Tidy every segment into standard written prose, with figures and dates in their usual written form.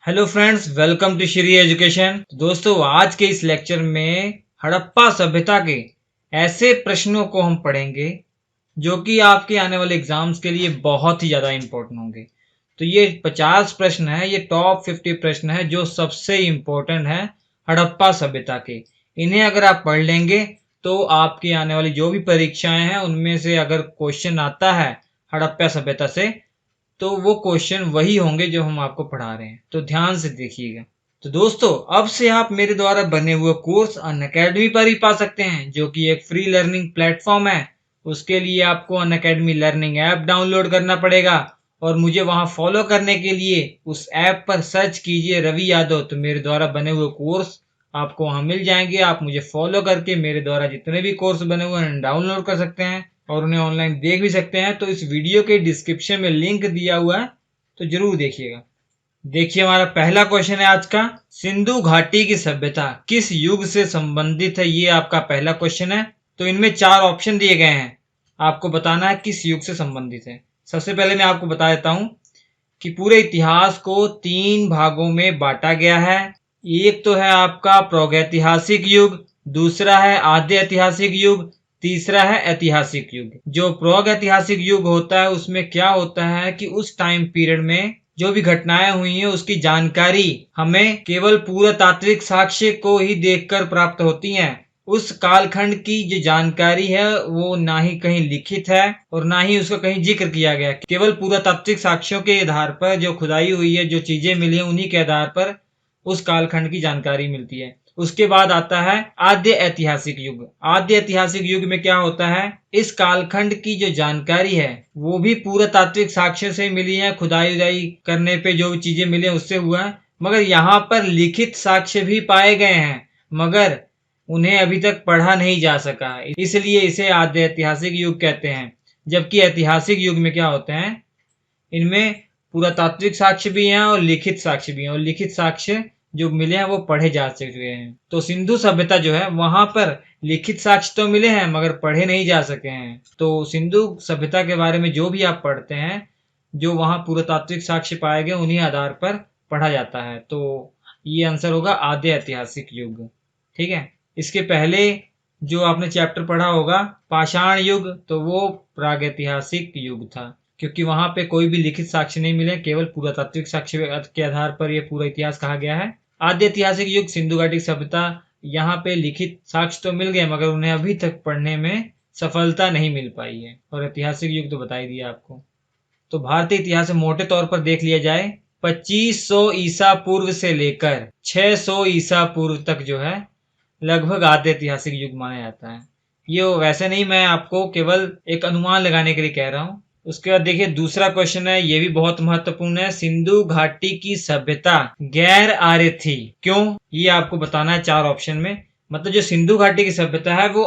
Hello friends, welcome to Shri education. दोस्तों, आज के इस लेक्चर में हड़प्पा सभ्यता के ऐसे प्रश्नों को हम पढ़ेंगे जो कि आपके आने वाले एग्जाम्स के लिए बहुत ही ज्यादा इंपॉर्टेंट होंगे। तो ये 50 प्रश्न है, ये टॉप 50 प्रश्न है जो सबसे इंपॉर्टेंट है हड़प्पा सभ्यता के। इन्हें अगर आप पढ़ लेंगे तो आपकी आने वाली जो भी परीक्षाएं हैं उनमें से अगर क्वेश्चन आता है हड़प्पा सभ्यता से तो वो क्वेश्चन वही होंगे जो हम आपको पढ़ा रहे हैं। तो ध्यान से देखिएगा। तो दोस्तों, अब से आप मेरे द्वारा बने हुए कोर्स अनअकैडमी पर ही पा सकते हैं, जो कि एक फ्री लर्निंग प्लेटफॉर्म है। उसके लिए आपको अनअकैडमी लर्निंग ऐप डाउनलोड करना पड़ेगा और मुझे वहां फॉलो करने के लिए उस ऐप पर सर्च कीजिए रवि यादव। तो मेरे द्वारा बने हुए कोर्स आपको वहां मिल जाएंगे। आप मुझे फॉलो करके मेरे द्वारा जितने भी कोर्स बने हुए हैं डाउनलोड कर सकते हैं और उन्हें ऑनलाइन देख भी सकते हैं। तो इस वीडियो के डिस्क्रिप्शन में लिंक दिया हुआ है, तो जरूर देखिएगा। देखिए, हमारा पहला क्वेश्चन है आज का। सिंधु घाटी की सभ्यता किस युग से संबंधित है? ये आपका पहला क्वेश्चन है। तो इनमें 4 ऑप्शन दिए गए हैं, आपको बताना है किस युग से संबंधित है। सबसे पहले मैं आपको बता देता हूं कि पूरे इतिहास को 3 भागों में बांटा गया है। एक तो है आपका प्रागैतिहासिक युग, दूसरा है आद्य ऐतिहासिक युग, तीसरा है ऐतिहासिक युग। जो प्रागैतिहासिक युग होता है उसमें क्या होता है कि उस टाइम पीरियड में जो भी घटनाएं हुई हैं उसकी जानकारी हमें केवल पुरातात्विक साक्ष्य को ही देखकर प्राप्त होती हैं। उस कालखंड की जो जानकारी है वो ना ही कहीं लिखित है और ना ही उसका कहीं जिक्र किया गया। केवल पुरातात्विक साक्ष्यों के आधार पर जो खुदाई हुई है, जो चीजें मिली हैं, उन्हीं के आधार पर उस कालखंड की जानकारी मिलती है। उसके बाद आता है आद्य ऐतिहासिक युग। आद्य ऐतिहासिक युग में क्या होता है, इस कालखंड की जो जानकारी है वो भी पुरातात्विक साक्ष्य से मिली है, खुदाई उदाई करने पे जो चीजें मिली उससे हुआ है। मगर यहाँ पर लिखित साक्ष्य भी पाए गए हैं, मगर उन्हें अभी तक पढ़ा नहीं जा सका, इसलिए इसे आद्य ऐतिहासिक युग कहते हैं। जबकि ऐतिहासिक युग में क्या होते हैं, इनमें पुरातात्विक साक्ष्य भी हैं और लिखित साक्ष्य भी हैं, और लिखित साक्ष्य जो मिले हैं वो पढ़े जा चुके हैं। तो सिंधु सभ्यता जो है वहां पर लिखित साक्ष्य तो मिले हैं मगर पढ़े नहीं जा सके हैं। तो सिंधु सभ्यता के बारे में जो भी आप पढ़ते हैं, जो वहां पुरातात्विक साक्ष्य पाए गए उन्हीं आधार पर पढ़ा जाता है। तो ये आंसर होगा आद्य ऐतिहासिक युग। ठीक है। इसके पहले जो आपने चैप्टर पढ़ा होगा पाषाण युग, तो वो प्रागैतिहासिक युग था, क्योंकि वहां पे कोई भी लिखित साक्ष्य नहीं मिले, केवल पुरातात्विक साक्ष्य के आधार पर यह पूरा इतिहास कहा गया है। आद्य ऐतिहासिक युग सिंधु घाटी सभ्यता, यहाँ पे लिखित साक्ष्य तो मिल गए मगर उन्हें अभी तक पढ़ने में सफलता नहीं मिल पाई है। और ऐतिहासिक युग तो बता ही दिया आपको। तो भारतीय इतिहास में मोटे तौर पर देख लिया जाए 2500 ईसा पूर्व से लेकर 600 ईसा पूर्व तक जो है लगभग आद्य ऐतिहासिक युग माना जाता है। ये वैसे नहीं, मैं आपको केवल एक अनुमान लगाने के लिए कह रहा हूँ। उसके बाद देखिए दूसरा क्वेश्चन है, ये भी बहुत महत्वपूर्ण है। सिंधु घाटी की सभ्यता गैर आर्य थी, क्यों? ये आपको बताना है 4 ऑप्शन में। मतलब जो सिंधु घाटी की सभ्यता है वो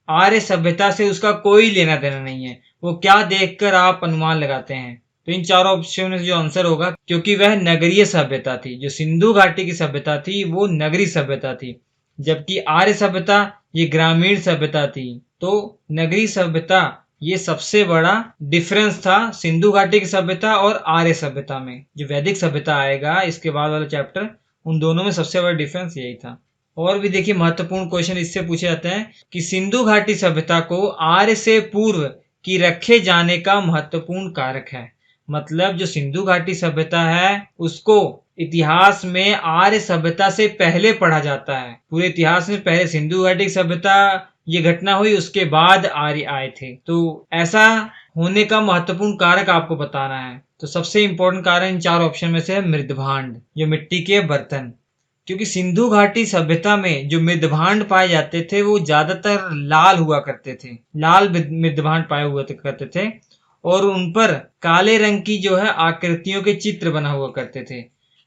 आर्य सभ्यता से उसका कोई लेना देना नहीं है। वो क्या देखकर आप अनुमान लगाते हैं? तो इन 4 ऑप्शन में जो आंसर होगा, क्योंकि वह नगरीय सभ्यता थी। जो सिंधु घाटी की सभ्यता थी वो नगरीय सभ्यता थी, जबकि आर्य सभ्यता ये ग्रामीण सभ्यता थी। तो नगरीय सभ्यता ये सबसे बड़ा डिफरेंस था सिंधु घाटी की सभ्यता और आर्य सभ्यता में। जो वैदिक सभ्यता आएगा इसके बाद वाला चैप्टर, उन दोनों में सबसे बड़ा डिफरेंस यही था। और भी देखिए महत्वपूर्ण क्वेश्चन इससे पूछे जाते हैं कि सिंधु घाटी सभ्यता को आर्य से पूर्व की रखे जाने का महत्वपूर्ण कारक है। मतलब जो सिंधु घाटी सभ्यता है उसको इतिहास में आर्य सभ्यता से पहले पढ़ा जाता है। पूरे इतिहास में पहले सिंधु घाटी सभ्यता ये घटना हुई, उसके बाद आर्य आए थे। तो ऐसा होने का महत्वपूर्ण कारक आपको बताना है। तो सबसे इंपॉर्टेंट कारण इन 4 ऑप्शन में से है मृदभांड, जो मिट्टी के बर्तन। क्योंकि सिंधु घाटी सभ्यता में जो मृदभांड पाए जाते थे वो ज्यादातर लाल हुआ करते थे, लाल मृदभांड पाए हुए करते थे, और उन पर काले रंग की जो है आकृतियों के चित्र बना हुआ करते थे।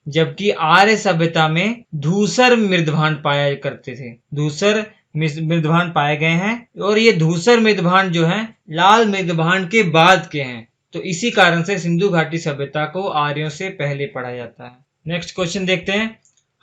जबकि आर्य सभ्यता में धूसर मृदभांड पाया करते थे, धूसर मृदभांड पाए गए हैं, और ये धूसर मृदभांड जो है लाल मृदभांड के बाद के हैं। तो इसी कारण से सिंधु घाटी सभ्यता को आर्यों से पहले पढ़ा जाता है। नेक्स्ट क्वेश्चन देखते हैं,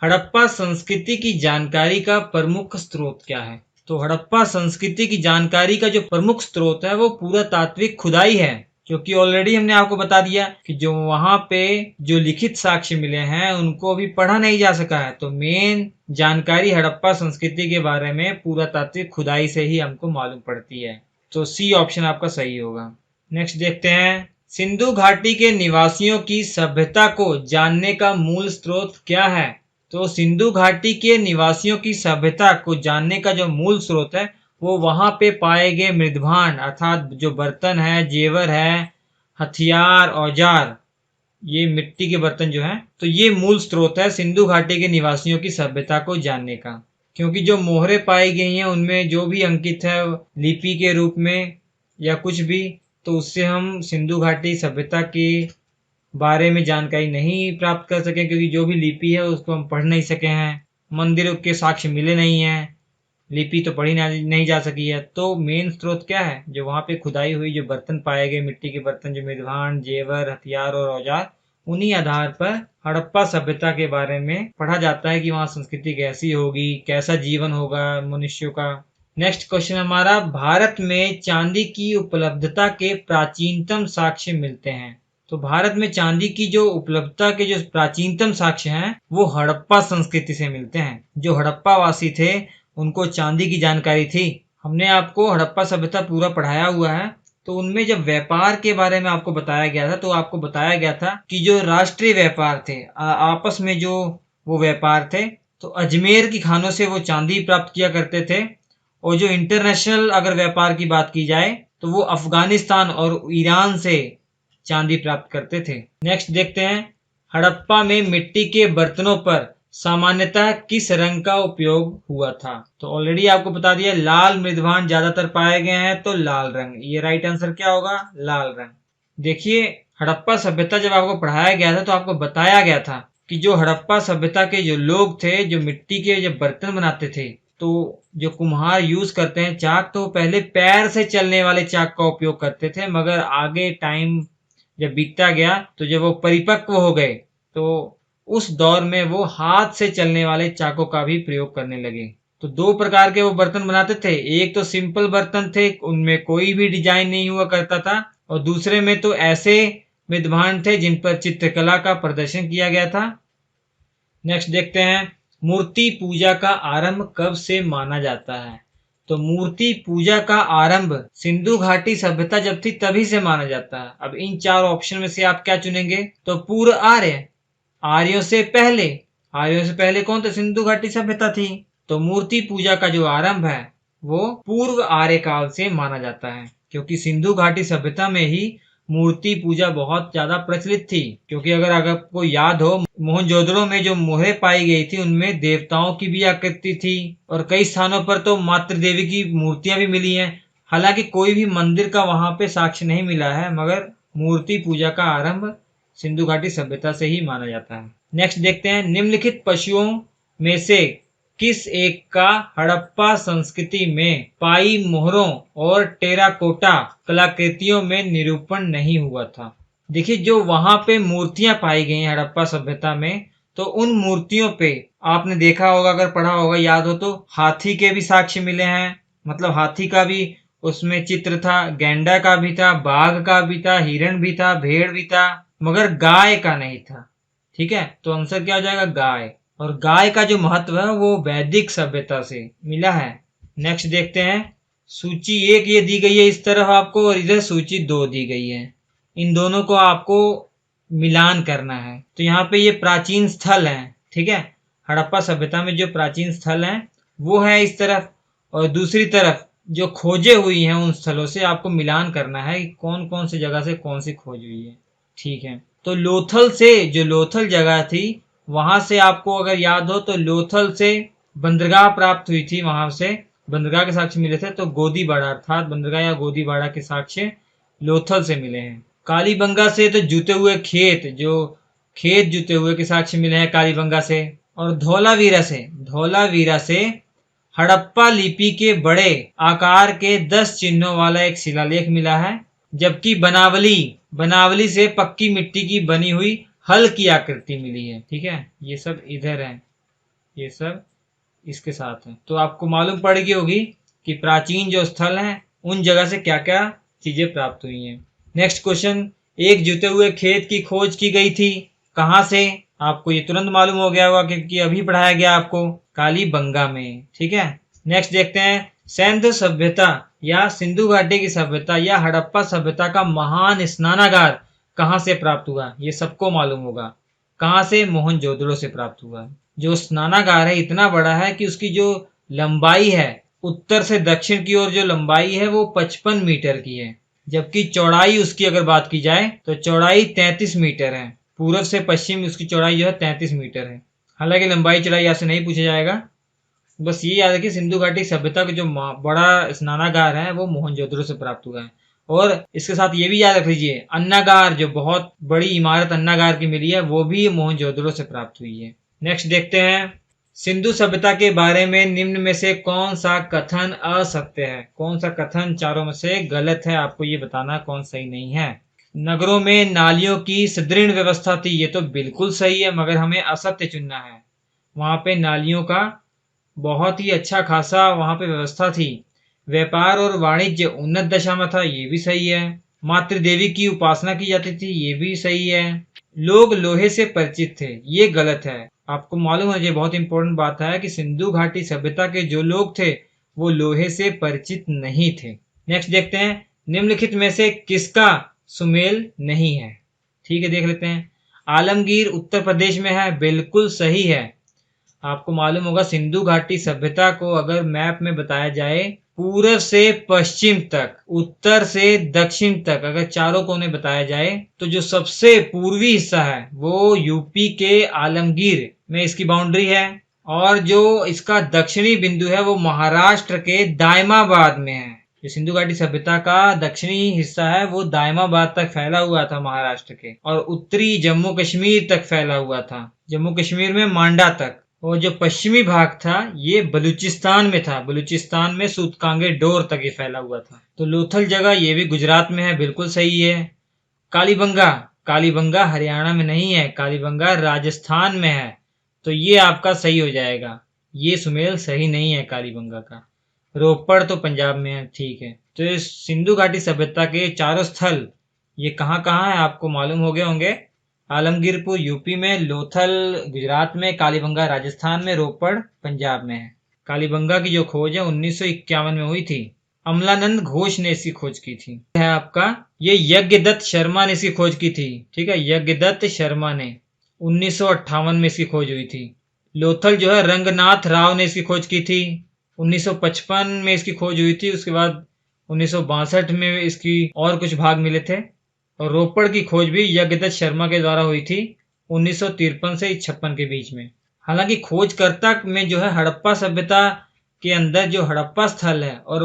हड़प्पा संस्कृति की जानकारी का प्रमुख स्रोत क्या है? तो हड़प्पा संस्कृति की जानकारी का जो प्रमुख स्रोत है वो पुरातात्विक खुदाई है। क्योंकि ऑलरेडी हमने आपको बता दिया कि जो वहां पे जो लिखित साक्ष्य मिले हैं उनको अभी पढ़ा नहीं जा सका है। तो मेन जानकारी हड़प्पा संस्कृति के बारे में पुरातात्विक खुदाई से ही हमको मालूम पड़ती है। तो सी ऑप्शन आपका सही होगा। नेक्स्ट देखते हैं, सिंधु घाटी के निवासियों की सभ्यता को जानने का मूल स्रोत क्या है? तो सिंधु घाटी के निवासियों की सभ्यता को जानने का जो मूल स्रोत है वो वहां पे पाए गए मृदभांड अर्थात जो बर्तन है, जेवर है, हथियार, औजार, ये मिट्टी के बर्तन जो हैं, तो ये मूल स्रोत है सिंधु घाटी के निवासियों की सभ्यता को जानने का। क्योंकि जो मोहरें पाई गई हैं उनमें जो भी अंकित है लिपि के रूप में या कुछ भी, तो उससे हम सिंधु घाटी सभ्यता के बारे में जानकारी नहीं प्राप्त कर सके, क्योंकि जो भी लिपि है उसको हम पढ़ नहीं सके हैं, मंदिरों के साक्ष्य मिले नहीं हैं, लिपि तो पढ़ी नहीं जा सकी है। तो मेन स्रोत क्या है? जो वहां पे खुदाई हुई, जो बर्तन पाए गए, मिट्टी के बर्तन, जो मृदभांड, जेवर, हथियार और औजार, उन्हीं आधार पर हड़प्पा सभ्यता के बारे में पढ़ा जाता है कि वहां संस्कृति कैसी होगी, कैसा जीवन होगा मनुष्यों का। नेक्स्ट क्वेश्चन हमारा, भारत में चांदी की उपलब्धता के प्राचीनतम साक्ष्य मिलते हैं। तो भारत में चांदी की जो उपलब्धता के जो प्राचीनतम साक्ष्य हैं वो हड़प्पा संस्कृति से मिलते हैं। जो हड़प्पा वासी थे उनको चांदी की जानकारी थी। हमने आपको हड़प्पा सभ्यता पूरा पढ़ाया हुआ है। तो उनमें जब व्यापार के बारे में आपको बताया गया था तो आपको बताया गया था कि जो राष्ट्रीय व्यापार थे, आपस में जो वो व्यापार थे, तो अजमेर की खानों से वो चांदी प्राप्त किया करते थे। और जो इंटरनेशनल अगर व्यापार की बात की जाए तो वो अफगानिस्तान और ईरान से चांदी प्राप्त करते थे। नेक्स्ट देखते हैं, हड़प्पा में मिट्टी के बर्तनों पर सामान्यतः किस रंग का उपयोग हुआ था? तो ऑलरेडी आपको बता दिया, लाल मृदभांड ज्यादातर पाए गए हैं, तो लाल रंग, ये राइट आंसर क्या होगा? लाल रंग। देखिए, हड़प्पा सभ्यता जब आपको पढ़ाया गया था तो आपको बताया गया था कि जो हड़प्पा सभ्यता के जो लोग थे, जो मिट्टी के जब बर्तन बनाते थे, तो जो कुम्हार यूज करते हैं चाक, तो पहले पैर से चलने वाले चाक का उपयोग करते थे, मगर आगे टाइम जब बीतता गया तो जब वो परिपक्व हो गए तो उस दौर में वो हाथ से चलने वाले चाकों का भी प्रयोग करने लगे। तो दो प्रकार के वो बर्तन बनाते थे, एक तो सिंपल बर्तन थे, उनमें कोई भी डिजाइन नहीं हुआ करता था, और दूसरे में तो ऐसे मृदभांड थे जिन पर चित्रकला का प्रदर्शन किया गया था। नेक्स्ट देखते हैं, मूर्ति पूजा का आरंभ कब से माना जाता है? तो मूर्ति पूजा का आरंभ सिंधु घाटी सभ्यता जब थी तभी से माना जाता है। अब इन चार ऑप्शन में से आप क्या चुनेंगे? तो पूर्व आर्य, आर्यों से पहले, आर्यों से पहले कौन थे? सिंधु घाटी सभ्यता थी। तो मूर्ति पूजा का जो आरंभ है वो पूर्व आर्य काल से माना जाता है, क्योंकि सिंधु घाटी सभ्यता में ही मूर्ति पूजा बहुत ज्यादा प्रचलित थी। क्योंकि अगर आपको याद हो, मोहनजोदड़ो में जो मोहरें पाई गई थी उनमें देवताओं की भी आकृति थी, और कई स्थानों पर तो मातृ देवी की मूर्तियां भी मिली हैं। हालांकि कोई भी मंदिर का वहां पे साक्ष्य नहीं मिला है, मगर मूर्ति पूजा का आरंभ सिंधु घाटी सभ्यता से ही माना जाता है। नेक्स्ट देखते हैं, निम्नलिखित पशुओं में से किस एक का हड़प्पा संस्कृति में पाई मोहरों और टेराकोटा कलाकृतियों में निरूपण नहीं हुआ था? देखिए, जो वहां पे मूर्तियां पाई गई हैं हड़प्पा सभ्यता में, तो उन मूर्तियों पे आपने देखा होगा, अगर पढ़ा होगा, याद हो तो, हाथी के भी साक्ष्य मिले हैं। मतलब हाथी का भी उसमें चित्र था, गैंडा का भी था, बाघ का भी था, हिरण भी था, भेड़ भी था, मगर गाय का नहीं था। ठीक है, तो आंसर क्या हो जाएगा? गाय। और गाय का जो महत्व है वो वैदिक सभ्यता से मिला है। नेक्स्ट देखते हैं, सूची 1 ये दी गई है इस तरफ आपको, और इधर सूची 2 दी गई है। इन दोनों को आपको मिलान करना है। तो यहाँ पे ये प्राचीन स्थल है, ठीक है, हड़प्पा सभ्यता में जो प्राचीन स्थल है वो है इस तरफ, और दूसरी तरफ जो खोजे हुई हैं उन स्थलों से आपको मिलान करना है कि कौन कौन सी जगह से कौन सी खोज हुई है। ठीक है, तो लोथल से, जो लोथल जगह थी वहां से आपको अगर याद हो तो लोथल से बंदरगाह प्राप्त हुई थी, वहां से बंदरगाह के साक्ष्य मिले थे। तो गोदीबाड़ा अर्थात बंदरगाह या गोदीबाड़ा के साक्ष्य लोथल से मिले हैं। कालीबंगा से तो जुते हुए खेत, जो खेत जुते हुए के साक्ष्य मिले हैं कालीबंगा से। और धौलावीरा से हड़प्पा लिपि के बड़े आकार के 10 चिन्हों वाला एक शिलालेख मिला है। जबकि बनावली से पक्की मिट्टी की बनी हुई हल की आकृति मिली है। ठीक है, ये सब इधर है, ये सब इसके साथ है। तो आपको मालूम पड़ गई होगी कि प्राचीन जो स्थल हैं उन जगह से क्या क्या चीजें प्राप्त हुई हैं। नेक्स्ट क्वेश्चन, एक जुते हुए खेत की खोज की गई थी, कहाँ से? आपको ये तुरंत मालूम हो गया होगा क्योंकि अभी पढ़ाया गया आपको, कालीबंगा में। ठीक है, नेक्स्ट देखते हैं, सिंधु सभ्यता या सिंधु घाटी की सभ्यता या हड़प्पा सभ्यता का महान स्नानागार कहाँ से प्राप्त हुआ? ये सबको मालूम होगा। कहाँ से? मोहनजोदड़ो से प्राप्त हुआ। जो स्नानागार है इतना बड़ा है कि उसकी जो लंबाई है, उत्तर से दक्षिण की ओर जो लंबाई है वो 55 मीटर की है, जबकि चौड़ाई उसकी अगर बात की जाए तो चौड़ाई 33 मीटर है। पूर्व से पश्चिम उसकी चौड़ाई जो है 33 मीटर है। हालांकि लंबाई चौड़ाई यहाँ से नहीं पूछा जाएगा, बस ये याद रखिए सिंधु घाटी सभ्यता का जो बड़ा स्नानागार है वो मोहनजोदड़ो से प्राप्त हुआ है। और इसके साथ ये भी याद रख लीजिए, अन्नागार जो बहुत बड़ी इमारत अन्नागार की मिली है वो भी मोहनजोदड़ो से प्राप्त हुई है। नेक्स्ट देखते हैं, सिंधु सभ्यता के बारे में निम्न में से कौन सा कथन असत्य है? कौन सा कथन चारों में से गलत है? आपको ये बताना कौन सही नहीं है। नगरों में नालियों की सुदृढ़ व्यवस्था थी, ये तो बिल्कुल सही है, मगर हमें असत्य चुनना है। वहां पे नालियों का बहुत ही अच्छा खासा वहां पे व्यवस्था थी। व्यापार और वाणिज्य उन्नत दशा में था, ये भी सही है। मातृ देवी की उपासना की जाती थी, ये भी सही है। लोग लोहे से परिचित थे, ये गलत है। आपको मालूम है, ये बहुत इंपॉर्टेंट बात है कि सिंधु घाटी सभ्यता के जो लोग थे वो लोहे से परिचित नहीं थे। नेक्स्ट देखते हैं, निम्नलिखित में से किसका सुमेल नहीं है? ठीक है, देख लेते हैं। आलमगीर उत्तर प्रदेश में है, बिल्कुल सही है। आपको मालूम होगा सिंधु घाटी सभ्यता को अगर मैप में बताया जाए, पूर्व से पश्चिम तक, उत्तर से दक्षिण तक अगर चारों कोने बताया जाए तो जो सबसे पूर्वी हिस्सा है वो यूपी के आलमगीर में इसकी बाउंड्री है, और जो इसका दक्षिणी बिंदु है वो महाराष्ट्र के दायमाबाद में है। जो सिंधु घाटी सभ्यता का दक्षिणी हिस्सा है वो दायमाबाद तक फैला हुआ था महाराष्ट्र के, और उत्तरी जम्मू कश्मीर तक फैला हुआ था, जम्मू कश्मीर में मांडा तक। और जो पश्चिमी भाग था ये बलूचिस्तान में था, बलूचिस्तान में सूतकांगे डोर तक ये फैला हुआ था। तो लोथल जगह ये भी गुजरात में है, बिल्कुल सही है। कालीबंगा, कालीबंगा हरियाणा में नहीं है, कालीबंगा राजस्थान में है, तो ये आपका सही हो जाएगा। ये सुमेल सही नहीं है कालीबंगा का। रोपड़ तो पंजाब में है, ठीक है। तो इस सिंधु घाटी सभ्यता के चारों स्थल ये कहाँ कहाँ है आपको मालूम हो गए होंगे। आलमगीरपुर यूपी में, लोथल गुजरात में, कालीबंगा राजस्थान में, रोपड़ पंजाब में है। कालीबंगा की जो खोज है 1951 में हुई थी। अमलानंद घोष ने इसकी खोज की थी। है आपका ये यज्ञदत्त शर्मा ने इसकी खोज की थी। ठीक है, यज्ञदत्त शर्मा ने 1958 में इसकी खोज हुई थी। लोथल जो है रंगनाथ राव ने इसकी खोज की थी। 1955 में इसकी खोज हुई थी। उसके बाद 1962 में इसकी और कुछ भाग मिले थे। और रोपड़ की खोज भी यज्ञदत्त शर्मा के द्वारा हुई थी 1953 से 56 के बीच में। हालांकि खोजकर्ता में जो है हड़प्पा सभ्यता के अंदर जो हड़प्पा स्थल है और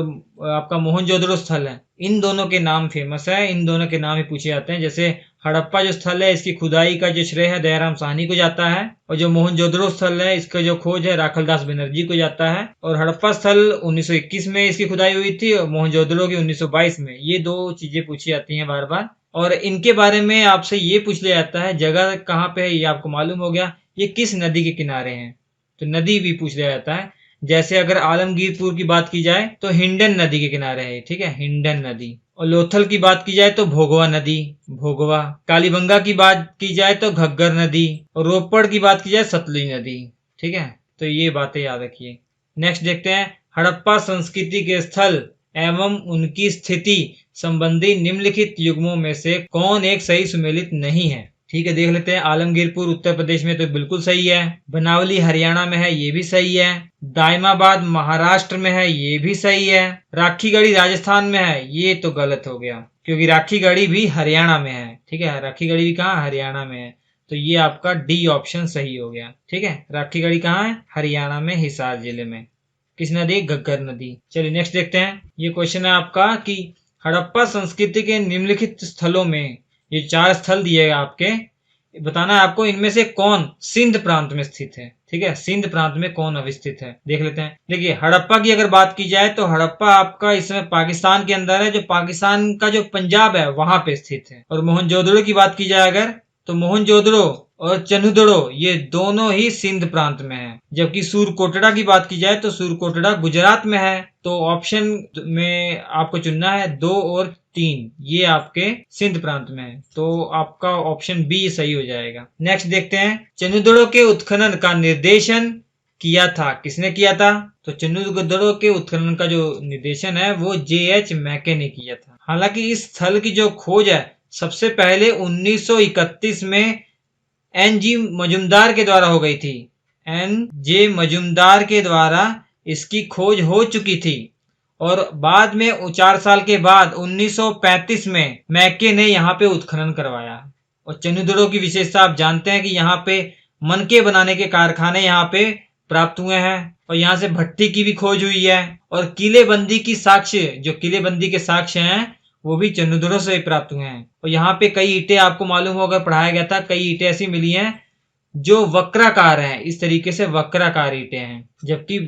आपका मोहनजोदड़ो स्थल है, इन दोनों के नाम फेमस है, इन दोनों के नाम ही पूछे जाते हैं। जैसे हड़प्पा जो स्थल है इसकी खुदाई का जो श्रेय है दयाराम साहनी को जाता है, और जो मोहनजोदड़ो स्थल है इसका जो खोज है राखलदास बनर्जी को जाता है। और हड़प्पा स्थल 1921 में इसकी खुदाई हुई थी और मोहनजोदड़ो की 1922 में। ये दो चीजें पूछी जाती हैं बार बार। और इनके बारे में आपसे ये पूछ लिया जाता है जगह कहाँ पे है, ये आपको मालूम हो गया। ये किस नदी के किनारे हैं, तो नदी भी पूछ लिया जाता है। जैसे अगर आलमगीरपुर की बात की जाए तो हिंडन नदी के किनारे है, ठीक है, हिंडन नदी। और लोथल की बात की जाए तो भोगवा नदी, भोगवा। कालीबंगा की बात की जाए तो घग्गर नदी, और रोपड़ की बात की जाए सतलुज नदी। ठीक है, तो ये बातें याद रखिए। नेक्स्ट देखते हैं, हड़प्पा संस्कृति के स्थल एवं उनकी स्थिति संबंधी निम्नलिखित युग्मों में से कौन एक सही सुमेलित नहीं है? ठीक है, देख लेते हैं। आलमगीरपुर उत्तर प्रदेश में तो बिल्कुल सही है। बनावली हरियाणा में है, ये भी सही है। दायमाबाद महाराष्ट्र में है, ये भी सही है। राखीगढ़ी राजस्थान में है, ये तो गलत हो गया क्योंकि राखीगढ़ी भी हरियाणा में है। ठीक है, राखीगढ़ी भी कहाँ, हरियाणा में है, तो ये आपका डी ऑप्शन सही हो गया। ठीक है, राखीगढ़ी कहाँ है, हरियाणा में, हिसार जिले में। किस नदी, घग्गर नदी। चलिए नेक्स्ट देखते हैं। ये क्वेश्चन है आपका कि हड़प्पा संस्कृति के निम्नलिखित स्थलों में, ये 4 स्थल दिए आपके, बताना है आपको इनमें से कौन सिंध प्रांत में स्थित है। ठीक है, सिंध प्रांत में कौन अवस्थित है, देख लेते हैं। देखिए, हड़प्पा की अगर बात की जाए तो हड़प्पा आपका इस समय पाकिस्तान के अंदर है, जो पाकिस्तान का जो पंजाब है वहां पे स्थित है। और मोहनजोदड़ो की बात की जाए अगर, तो मोहनजोदड़ो और चन्हुदड़ो ये दोनों ही सिंध प्रांत में है। जबकि सूरकोटड़ा की बात की जाए तो सूरकोटड़ा गुजरात में है। तो ऑप्शन में आपको चुनना है 2 और 3 ये आपके सिंध प्रांत में है, तो आपका ऑप्शन बी सही हो जाएगा। नेक्स्ट देखते हैं, चंद्रद्रोण के उत्खनन का निर्देशन किया था, किसने किया था? तो चंद्रद्रोण के उत्खनन का जो निर्देशन है वो J.H. मैके ने किया था। हालांकि इस स्थल की जो खोज है सबसे पहले 1931 में N.G. मजुमदार के द्वारा हो गई थी। N.J. मजुमदार के द्वारा इसकी खोज हो चुकी थी और बाद में 4 साल के बाद 1935 में मैके ने यहाँ पे उत्खनन करवाया। और चंद्रद्रोण की विशेषता आप जानते हैं कि यहाँ पे मनके बनाने के कारखाने यहाँ पे प्राप्त हुए हैं और यहाँ से भट्टी की भी खोज हुई है और किलेबंदी की साक्ष्य, जो किलेबंदी के साक्ष्य हैं वो भी चंद्रद्रोण से प्राप्त हुए हैं। और यहाँ पे कई ईंटें, आपको मालूम होगा पढ़ाया गया था, कई ईंटें ऐसी मिली हैं जो वक्राकार हैं, इस तरीके से वक्राकार ईंटें हैं, जबकि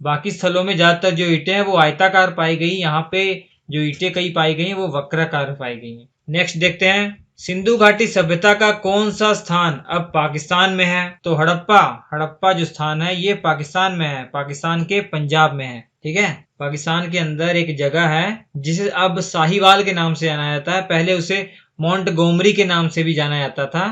बाकी स्थलों में ज्यादातर जो ईंटें हैं वो आयताकार पाई गई। यहाँ पे जो ईंटें कई पाई गई हैं वो वक्राकार पाई गई हैं। नेक्स्ट देखते हैं, सिंधु घाटी सभ्यता का कौन सा स्थान अब पाकिस्तान में है? तो हड़प्पा जो स्थान है ये पाकिस्तान में है, पाकिस्तान के पंजाब में है। ठीक है, पाकिस्तान के अंदर एक जगह है जिसे अब साहिवाल के नाम से जाना जाता है। पहले उसे मोंटगोमरी के नाम से भी जाना जाता था,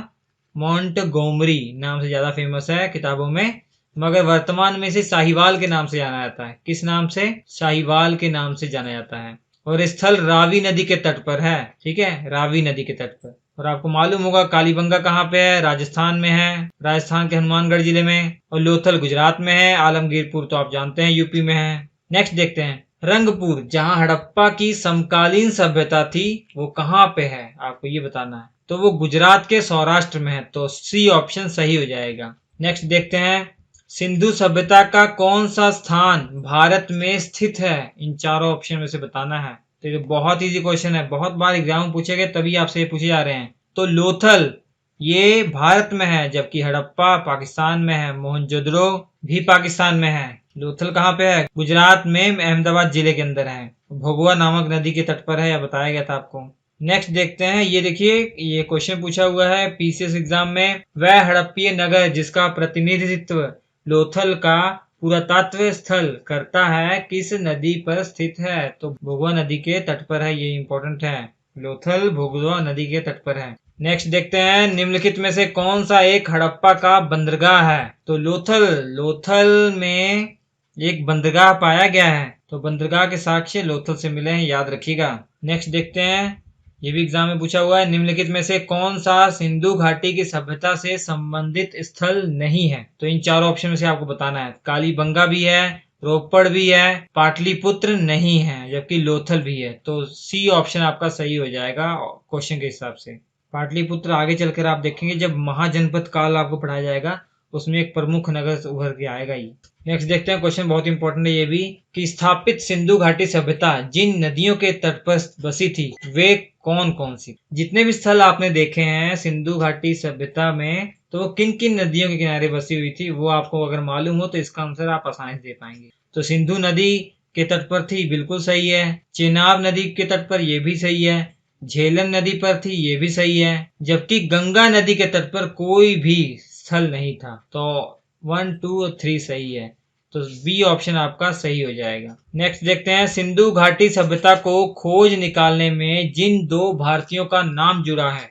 मोंटगोमरी नाम से ज्यादा फेमस है किताबों में, मगर वर्तमान में इसे साहिवाल के नाम से जाना जाता है। किस नाम से? साहिवाल के नाम से जाना जाता है। और स्थल रावी नदी के तट पर है। ठीक है, रावी नदी के तट पर। और आपको मालूम होगा कालीबंगा कहाँ पे है? राजस्थान में है, राजस्थान के हनुमानगढ़ जिले में। और लोथल गुजरात में है, आलमगीरपुर तो आप जानते हैं यूपी में है। नेक्स्ट देखते हैं, रंगपुर जहाँ हड़प्पा की समकालीन सभ्यता थी वो कहाँ पे है? आपको ये बताना है। तो वो गुजरात के सौराष्ट्र में है, तो सी ऑप्शन सही हो जाएगा। नेक्स्ट देखते हैं, सिंधु सभ्यता का कौन सा स्थान भारत में स्थित है? इन चारों ऑप्शन में से बताना है। तो ये बहुत इजी क्वेश्चन है, बहुत बार एग्जाम में पूछे गए तभी आपसे ये पूछे जा रहे हैं। तो लोथल ये भारत में है, जबकि हड़प्पा पाकिस्तान में है, मोहनजोदड़ो भी पाकिस्तान में है। लोथल कहाँ पे है? गुजरात में अहमदाबाद जिले के अंदर है, भभुआ नामक नदी के तट पर है, यह बताया गया था आपको। नेक्स्ट देखते हैं, ये देखिए ये क्वेश्चन पूछा हुआ है पीसीएस एग्जाम में, वह हड़प्पीय नगर जिसका प्रतिनिधित्व लोथल का पुरातत्व स्थल करता है किस नदी पर स्थित है? तो भभुआ नदी के तट पर है, ये इंपॉर्टेंट है। लोथल भभुआ नदी के तट पर है। नेक्स्ट देखते हैं, निम्नलिखित में से कौन सा एक हड़प्पा का बंदरगाह है? तो लोथल में एक बंदरगाह पाया गया है, तो बंदरगाह के साक्ष्य लोथल से मिले हैं, याद रखिएगा। नेक्स्ट देखते हैं, ये भी एग्जाम में पूछा हुआ है, निम्नलिखित में से कौन सा सिंधु घाटी की सभ्यता से संबंधित स्थल नहीं है? तो इन चारों ऑप्शन में से आपको बताना है। कालीबंगा भी है, रोपड़ भी है, पाटलिपुत्र नहीं है, जबकि लोथल भी है। तो सी ऑप्शन आपका सही हो जाएगा क्वेश्चन के हिसाब से। पाटलिपुत्र आगे चलकर आप देखेंगे जब महाजनपद काल आपको पढ़ाया जाएगा, उसमें एक प्रमुख नगर उभर के आएगा ही। नेक्स्ट देखते हैं, क्वेश्चन बहुत इंपॉर्टेंट है ये भी, कि स्थापित सिंधु घाटी सभ्यता जिन नदियों के तट पर बसी थी वे कौन कौन सी? जितने भी स्थल आपने देखे हैं सिंधु घाटी सभ्यता में, तो वो किन किन नदियों के किनारे बसी हुई थी, वो आपको अगर मालूम हो तो इसका आंसर आप आसानी से दे पाएंगे। तो सिंधु नदी के तट पर थी, बिल्कुल सही है। चेनाब नदी के तट पर, ये भी सही है। झेलम नदी पर थी, ये भी सही है। जबकि गंगा नदी के तट पर कोई भी स्थल नहीं था। तो 1, 2 और 3 सही है, तो बी ऑप्शन आपका सही हो जाएगा। नेक्स्ट देखते हैं, सिंधु घाटी सभ्यता को खोज निकालने में जिन 2 भारतीयों का नाम जुड़ा है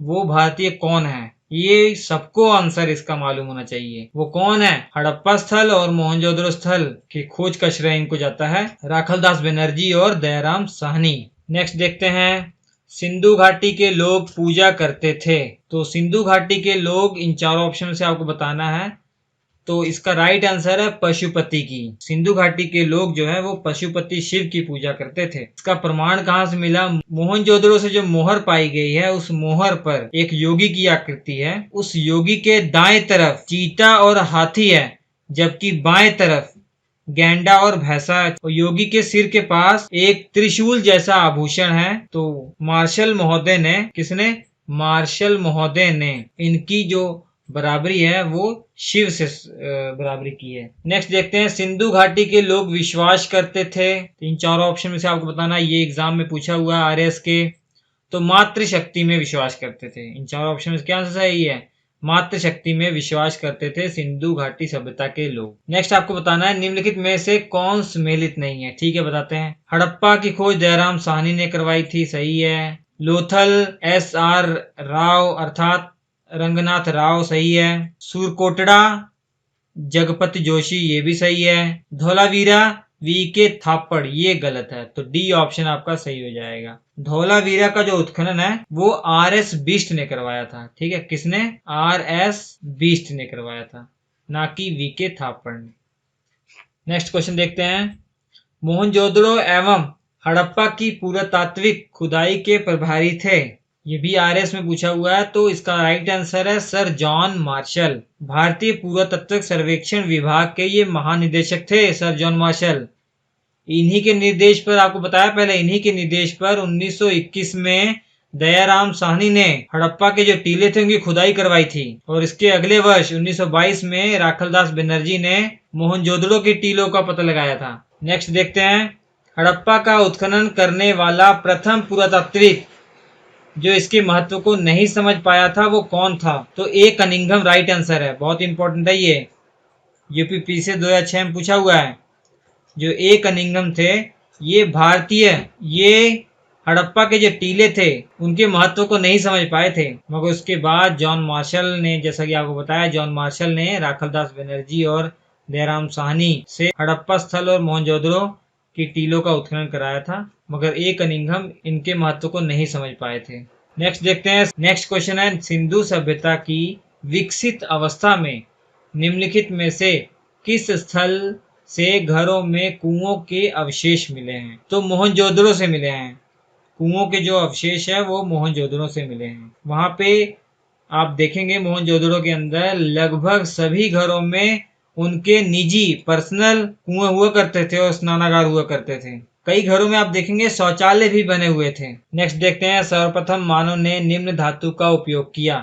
वो भारतीय कौन है? ये सबको आंसर इसका मालूम होना चाहिए। वो कौन है? हड़प्पा स्थल और मोहनजोदड़ो स्थल की खोज का श्रेय इनको जाता है, राखलदास बनर्जी और दयाराम साहनी। नेक्स्ट देखते हैं, सिंधु घाटी के लोग पूजा करते थे। तो सिंधु घाटी के लोग, इन चारों ऑप्शन से आपको बताना है, तो इसका राइट आंसर है पशुपति की। सिंधु घाटी के लोग जो है वो पशुपति शिव की पूजा करते थे। इसका प्रमाण कहाँ से मिला? मोहनजोदड़ो से जो मोहर पाई गई है उस मोहर पर एक योगी की आकृति है, उस योगी के दाएं तरफ चीता और हाथी है, जबकि बाएं तरफ गैंडा और भैंसा है। और योगी के सिर के पास एक त्रिशूल जैसा आभूषण है। तो मार्शल महोदय ने, किसने? मार्शल महोदय ने इनकी जो बराबरी है वो शिव से बराबरी की है। नेक्स्ट देखते हैं, सिंधु घाटी के लोग विश्वास करते थे, इन चारों ऑप्शन में से आपको बताना, ये एग्जाम में पूछा हुआ है RS के। तो मातृशक्ति में विश्वास करते थे। इन चारों ऑप्शन में क्या आंसर सही है? मातृशक्ति में विश्वास करते थे सिंधु घाटी सभ्यता के लोग। नेक्स्ट आपको बताना है निम्नलिखित में से कौन सम्मिलित नहीं है। ठीक है, बताते हैं। हड़प्पा की खोज दयाराम साहनी ने करवाई थी, सही है। लोथल SR राव अर्थात रंगनाथ राव, सही है। सूरकोटड़ा जगपति जोशी, ये भी सही है। धौलावीरा VK थापड़, ये गलत है, तो डी ऑप्शन आपका सही हो जाएगा। धौलावीरा का जो उत्खनन है वो RS बिष्ट ने करवाया था। ठीक है, किसने? RS बिष्ट ने करवाया था, ना कि VK थापड़ ने। नेक्स्ट क्वेश्चन देखते हैं। मोहनजोदड़ो एवं हड़प्पा की पुरातात्विक खुदाई के प्रभारी थे, ये भी RS में पूछा हुआ है, तो इसका राइट आंसर है सर जॉन मार्शल। भारतीय पुरातत्व सर्वेक्षण विभाग के ये महानिदेशक थे सर जॉन मार्शल। इन्हीं के निर्देश पर, आपको बताया पहले, इन्हीं के निर्देश पर 1921 में दयाराम साहनी ने हड़प्पा के जो टीले थे उनकी खुदाई करवाई थी, और इसके अगले वर्ष 1922 में राखलदास बनर्जी ने मोहनजोदड़ो के टीलों का पता लगाया था। नेक्स्ट देखते हैं। हड़प्पा का उत्खनन करने वाला प्रथम पुरातात्विक जो इसके महत्व को नहीं समझ पाया था वो कौन था? तो ए कनिंघम राइट आंसर है, बहुत इंपॉर्टेंट है ये, यूपीपी से 2006 में पूछा हुआ है। जो ए कनिंघम थे ये भारतीय, ये हड़प्पा के जो टीले थे उनके महत्व को नहीं समझ पाए थे, मगर उसके बाद जॉन मार्शल ने, जैसा कि आपको बताया, जॉन मार्शल ने राखलदास बनर्जी और दयाराम साहनी से हड़प्पा स्थल और मोहनजोदड़ो की टीलों का उत्खनन कराया था, मगर ए कनिंघम इनके महत्व को नहीं समझ पाए थे। नेक्स्ट देखते हैं। नेक्स्ट क्वेश्चन है सिंधु सभ्यता की विकसित अवस्था में निम्नलिखित में से किस स्थल से घरों में कुओं के अवशेष मिले हैं? तो मोहनजोदड़ो से मिले हैं। कुओं के जो अवशेष है वो मोहनजोदड़ो से मिले हैं। वहां पे आप देखेंगे मोहनजोदड़ो के अंदर लगभग सभी घरों में उनके निजी पर्सनल कुएं हुआ करते थे और स्नानागार हुआ करते थे। कई घरों में आप देखेंगे शौचालय भी बने हुए थे। नेक्स्ट देखते हैं। सर्वप्रथम मानव ने निम्न धातु का उपयोग किया,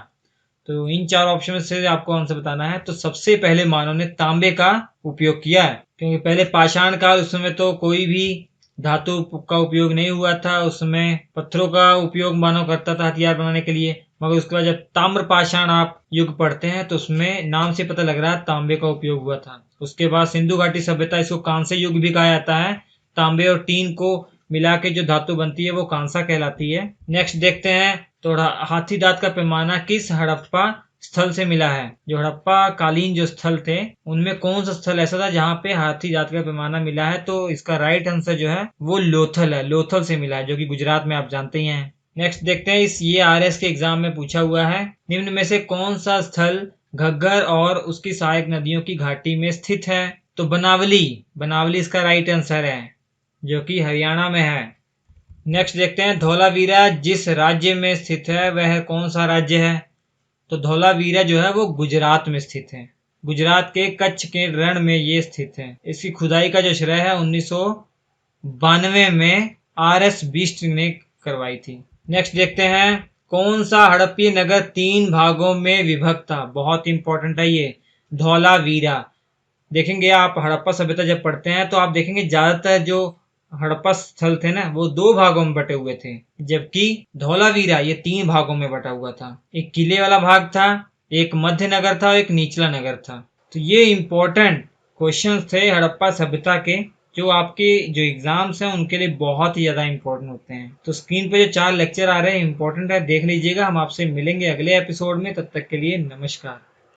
तो इन चार ऑप्शन से आपको आंसर बताना है। तो सबसे पहले मानव ने तांबे का उपयोग किया है, क्योंकि पहले पाषाण काल, उस समय तो कोई भी धातु का उपयोग नहीं हुआ था। उस समय पत्थरों का उपयोग मानव करता था हथियार बनाने के लिए, मगर उसके बाद जब ताम्र पाषाण आप युग पढ़ते हैं तो उसमें नाम से पता लग रहा है तांबे का उपयोग हुआ था। उसके बाद सिंधु घाटी सभ्यता, इसको कांस्य युग भी कहा जाता है। तांबे और टीन को मिला के जो धातु बनती है वो कांसा कहलाती है। नेक्स्ट देखते हैं। तो हाथी दांत का पैमाना किस हड़प्पा स्थल से मिला है? जो हड़प्पा कालीन जो स्थल थे उनमें कौन सा स्थल ऐसा था जहाँ पे हाथी दांत का पैमाना मिला है? तो इसका राइट आंसर जो है वो लोथल है, लोथल से मिला है, जो कि गुजरात में आप जानते ही हैं। नेक्स्ट देखते हैं। ये RS के एग्जाम में पूछा हुआ है। निम्न में से कौन सा स्थल घग्गर और उसकी सहायक नदियों की घाटी में स्थित है? तो बनावली, बनावली इसका राइट आंसर है, जो कि हरियाणा में है। नेक्स्ट देखते हैं। धौलावीरा जिस राज्य में स्थित है वह कौन सा राज्य है? तो धौलावीरा जो है वो गुजरात में स्थित है। गुजरात के कच्छ के रण में ये स्थित है। इसकी खुदाई का जो श्रेय है 1992 में RS बिष्ट ने करवाई थी। नेक्स्ट देखते हैं। कौन सा हड़प्पीय नगर 3 भागों में विभक्त था? बहुत इंपॉर्टेंट है ये, धौलावीरा। देखेंगे आप हड़प्पा सभ्यता जब पढ़ते हैं तो आप देखेंगे ज्यादातर जो हड़प्पा स्थल थे ना वो 2 भागों में बटे हुए थे, जबकि धौलावीरा ये 3 भागों में बटा हुआ था। एक किले वाला भाग था, एक मध्य नगर था और एक निचला नगर था। तो ये इंपॉर्टेंट क्वेश्चंस थे हड़प्पा सभ्यता के, जो आपके जो एग्जाम्स हैं उनके लिए बहुत ही ज्यादा इंपॉर्टेंट होते हैं। तो स्क्रीन पे जो 4 लेक्चर आ रहे हैं इंपॉर्टेंट है, देख लीजिएगा। हम आपसे मिलेंगे अगले एपिसोड में, तब तक के लिए नमस्कार।